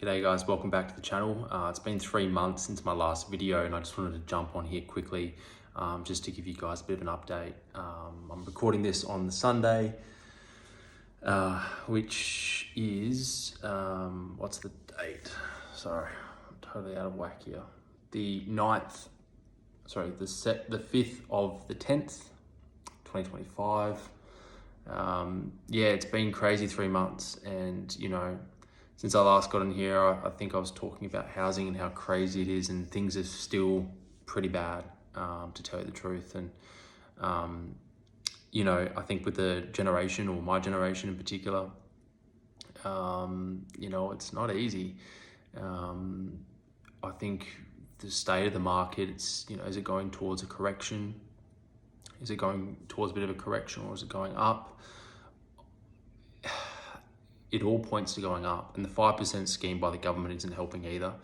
G'day guys, welcome back to the channel. It's been 3 months since my last video and I just wanted to jump on here quickly just to give you guys a bit of an update. I'm recording this on the Sunday, which is, what's the date? Sorry, I'm totally out of whack here. The 5th of the 10th, 2025. Yeah, it's been crazy 3 months, and since I last got in here, I think I was talking about housing and how crazy it is, and things are still pretty bad, to tell you the truth. And I think with the generation, or my generation in particular, it's not easy. I think the state of the market, is it going towards a correction? Is it going towards a bit of a correction, or is it going up? It all points to going up, and the 5% scheme by the government isn't helping either.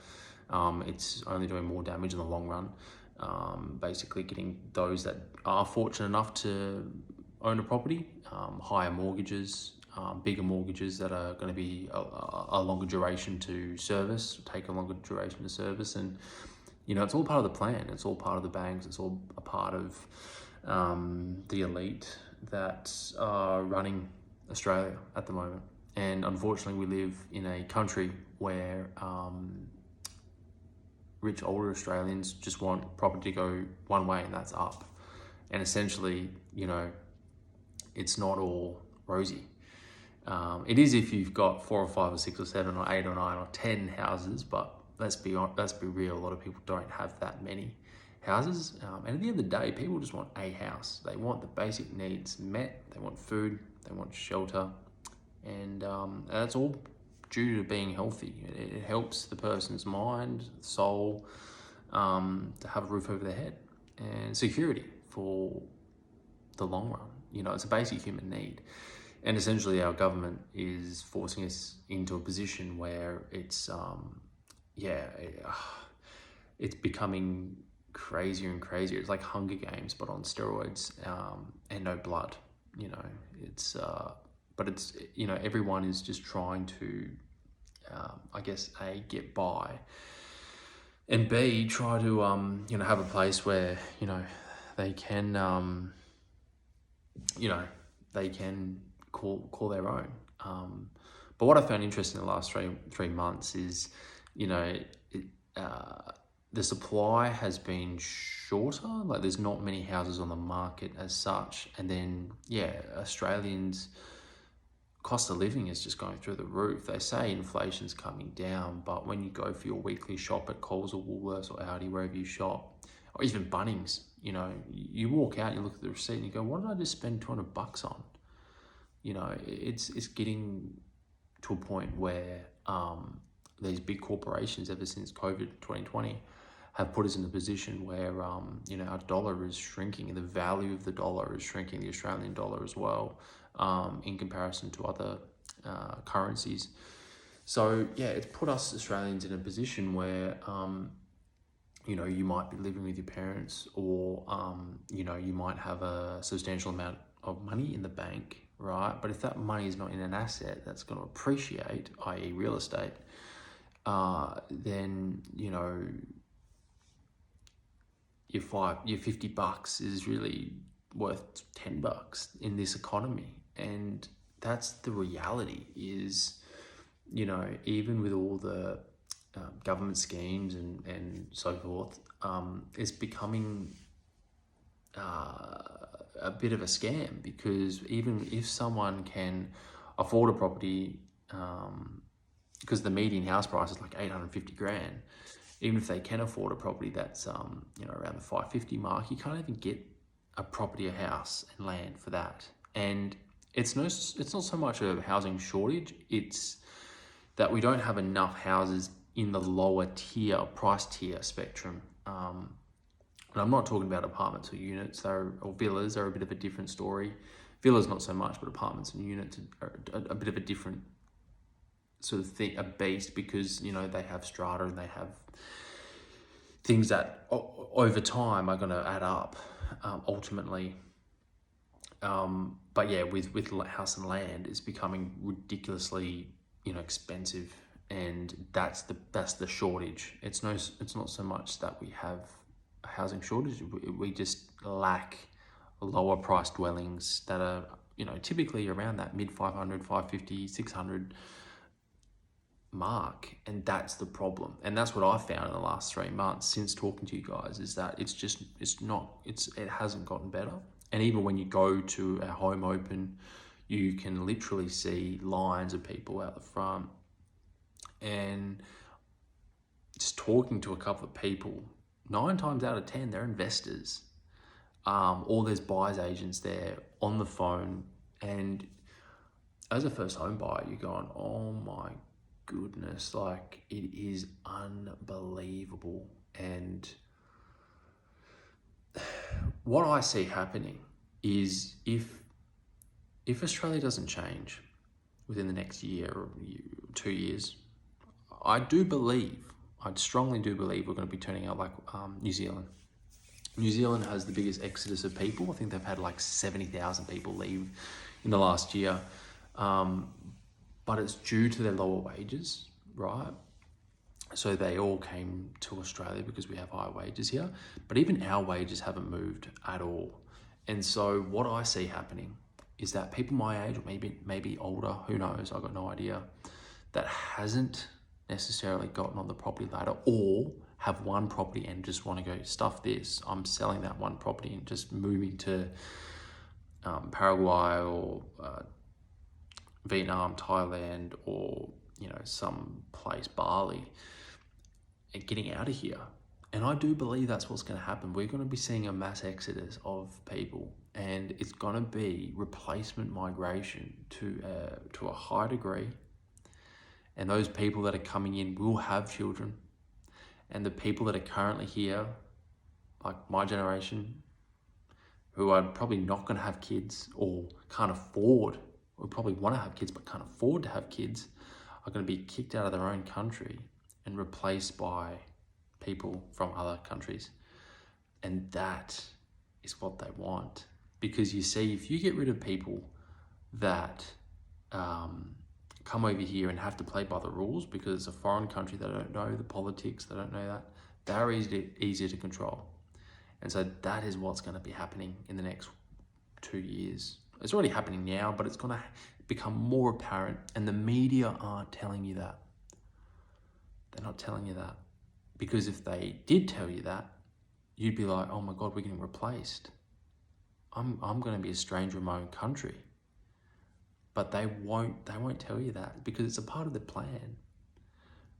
It's only doing more damage in the long run. Basically getting those that are fortunate enough to own a property, higher mortgages, bigger mortgages that are going to be a longer duration to service, take a longer duration to service. And it's all part of the plan. It's all part of the banks. It's all a part of the elite that are running Australia at the moment. And unfortunately, we live in a country where rich older Australians just want property to go one way, and that's up. And essentially, it's not all rosy. It is if you've got 4 or 5 or 6 or 7 or 8 or 9 or 10 houses, but let's be real, a lot of people don't have that many houses. And at the end of the day, people just want a house. They want the basic needs met. They want food, they want shelter. And that's all due to being healthy. It helps the person's mind, soul, to have a roof over their head and security for the long run. It's a basic human need. And essentially our government is forcing us into a position where it's, it's becoming crazier and crazier. It's like Hunger Games, but on steroids, and no blood. But it's, everyone is just trying to, A, get by, and B, try to, have a place where, they can, they can call their own. But what I found interesting in the last three months is, the supply has been shorter. Like, there's not many houses on the market as such. And then, Australians' cost of living is just going through the roof. They say inflation's coming down, but when you go for your weekly shop at Coles or Woolworths or Aldi, wherever you shop, or even Bunnings, you walk out and you look at the receipt and you go, what did I just spend $200 on? It's getting to a point where these big corporations, ever since COVID 2020, have put us in a position where our dollar is shrinking, and the value of the dollar is shrinking, the Australian dollar as well, in comparison to other currencies. So it's put us Australians in a position where you might be living with your parents, or you might have a substantial amount of money in the bank, right? But if that money is not in an asset that's going to appreciate, i.e. real estate, then your $50 is really worth $10 in this economy. And that's the reality. Is even with all the government schemes and so forth, it's becoming a bit of a scam, because even if someone can afford a property, because the median house price is like 850 grand, even if they can afford a property that's around the 550 mark, you can't even get a property, a house and land for that. And it's not so much a housing shortage, it's that we don't have enough houses in the lower tier, price tier spectrum. And I'm not talking about apartments or units or villas. They're a bit of a different story. Villas not so much, but apartments and units are a bit of a different sort of thing, a beast, because they have strata and they have things that over time are going to add up, ultimately. But with house and land, it's becoming ridiculously expensive and that's the shortage. It's not so much that we have a housing shortage. We just lack lower priced dwellings that are, typically around that mid 500, 550, 600 mark, and that's the problem. And that's what I found in the last 3 months since talking to you guys, is that it hasn't gotten better. And even when you go to a home open, you can literally see lines of people out the front. And just talking to a couple of people, 9 times out of 10 they're investors, or there's buyers agents there on the phone. And as a first home buyer, you're going, oh my goodness, like, it is unbelievable. And what I see happening is, if Australia doesn't change within the next year or 2 years, I strongly do believe we're going to be turning out like New Zealand. New Zealand has the biggest exodus of people. I think they've had like 70,000 people leave in the last year. But it's due to their lower wages, right? So they all came to Australia because we have high wages here. But even our wages haven't moved at all. And so what I see happening is that people my age, or maybe older, who knows, I've got no idea, that hasn't necessarily gotten on the property ladder, or have one property and just want to go, stuff this, I'm selling that one property and just moving to Paraguay or Vietnam, Thailand, or some place, Bali, and getting out of here. And I do believe that's what's going to happen. We're going to be seeing a mass exodus of people, and it's going to be replacement migration to a high degree. And those people that are coming in will have children, and the people that are currently here, like my generation, who are probably not going to have kids or can't afford, or probably want to have kids but can't afford to have kids, are going to be kicked out of their own country and replaced by people from other countries. And that is what they want. Because you see, if you get rid of people that come over here and have to play by the rules because it's a foreign country, they don't know the politics, they don't know that, they're easier to control. And so that is what's going to be happening in the next 2 years. It's already happening now, but it's going to become more apparent, and the media aren't telling you that. They're not telling you that. Because if they did tell you that, you'd be like, oh my God, we're getting replaced. I'm going to be a stranger in my own country. But they won't tell you that, because it's a part of their plan.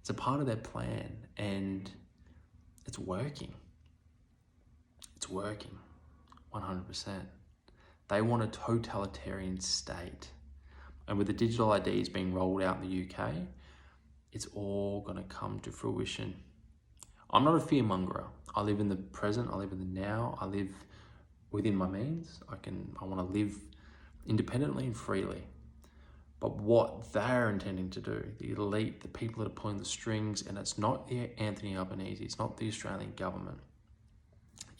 It's a part of their plan, and it's working. It's working, 100%. They want a totalitarian state. And with the digital IDs being rolled out in the UK, it's all going to come to fruition. I'm not a fearmonger. I live in the present. I live in the now. I live within my means. I want to live independently and freely. But what they're intending to do, the elite, the people that are pulling the strings, and it's not the Anthony Albanese, it's not the Australian government.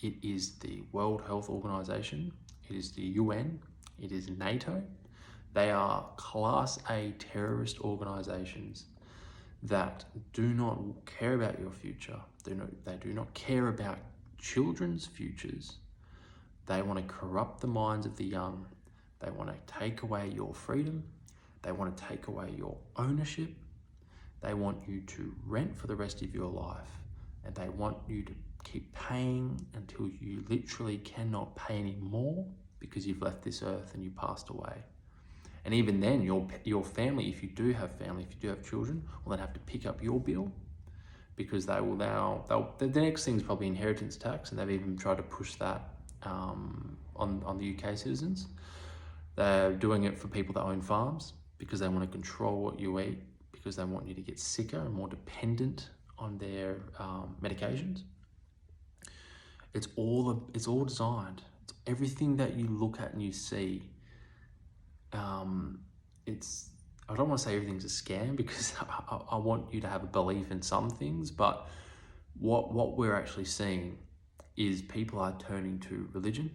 It is the World Health Organization. It is the UN. It is NATO. They are Class A terrorist organizations that do not care about your future. They do not care about children's futures. They want to corrupt the minds of the young. They want to take away your freedom. They want to take away your ownership. They want you to rent for the rest of your life. And they want you to keep paying until you literally cannot pay anymore because you've left this earth and you passed away. And even then, your family, if you do have family, if you do have children, will then have to pick up your bill, because they will now, the next thing is probably inheritance tax, and they've even tried to push that on the UK citizens. They're doing it for people that own farms, because they want to control what you eat, because they want you to get sicker and more dependent on their medications. It's all designed. It's everything that you look at and you see. I don't want to say everything's a scam, because I want you to have a belief in some things, but what we're actually seeing is people are turning to religion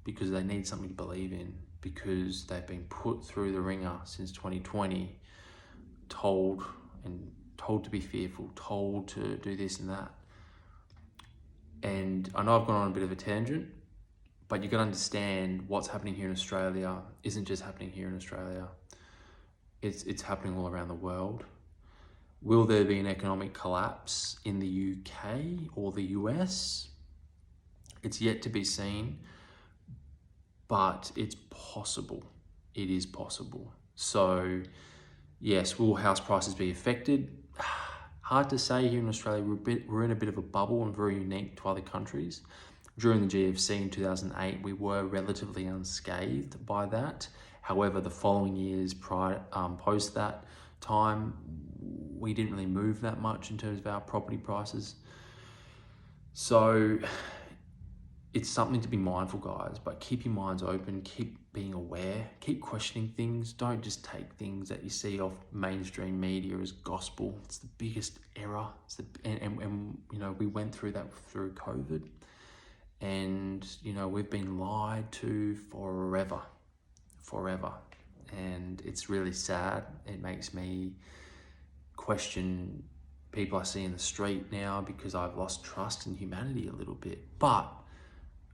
because they need something to believe in, because they've been put through the ringer since 2020, told told to be fearful, told to do this and that. And I know I've gone on a bit of a tangent, but you got to understand what's happening here in Australia isn't just happening here in Australia. It's happening all around the world. Will there be an economic collapse in the UK or the US? It's yet to be seen, but it's possible. It is possible. So yes, will house prices be affected? Hard to say here in Australia. We're in a bit of a bubble and very unique to other countries. During the GFC in 2008, we were relatively unscathed by that. However, the following years post that time, we didn't really move that much in terms of our property prices. So it's something to be mindful, guys, but keep your minds open, keep being aware, keep questioning things. Don't just take things that you see off mainstream media as gospel. It's the biggest error. And you know, we went through that through COVID, and you know, we've been lied to forever. And it's really sad. It makes me question people I see in the street now, because I've lost trust in humanity a little bit. But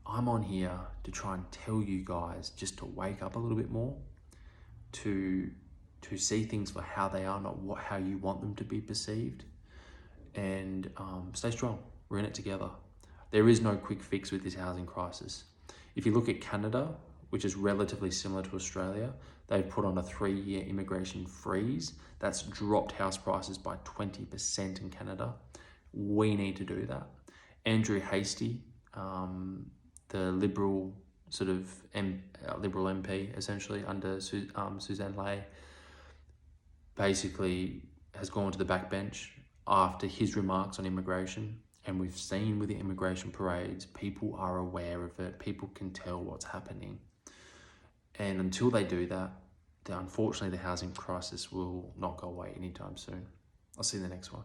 I'm on here to try and tell you guys just to wake up a little bit more, to see things for how they are, not how you want them to be perceived, and stay strong. We're in it together. There is no quick fix with this housing crisis. If you look at Canada, which is relatively similar to Australia, they've put on a 3-year immigration freeze. That's dropped house prices by 20% in Canada. We need to do that. Andrew Hastie, the Liberal Liberal MP, essentially under Suzanne Ley, basically has gone to the backbench after his remarks on immigration. And we've seen with the immigration parades, people are aware of it. People can tell what's happening. And until they do that, then unfortunately the housing crisis will not go away anytime soon. I'll see you in the next one.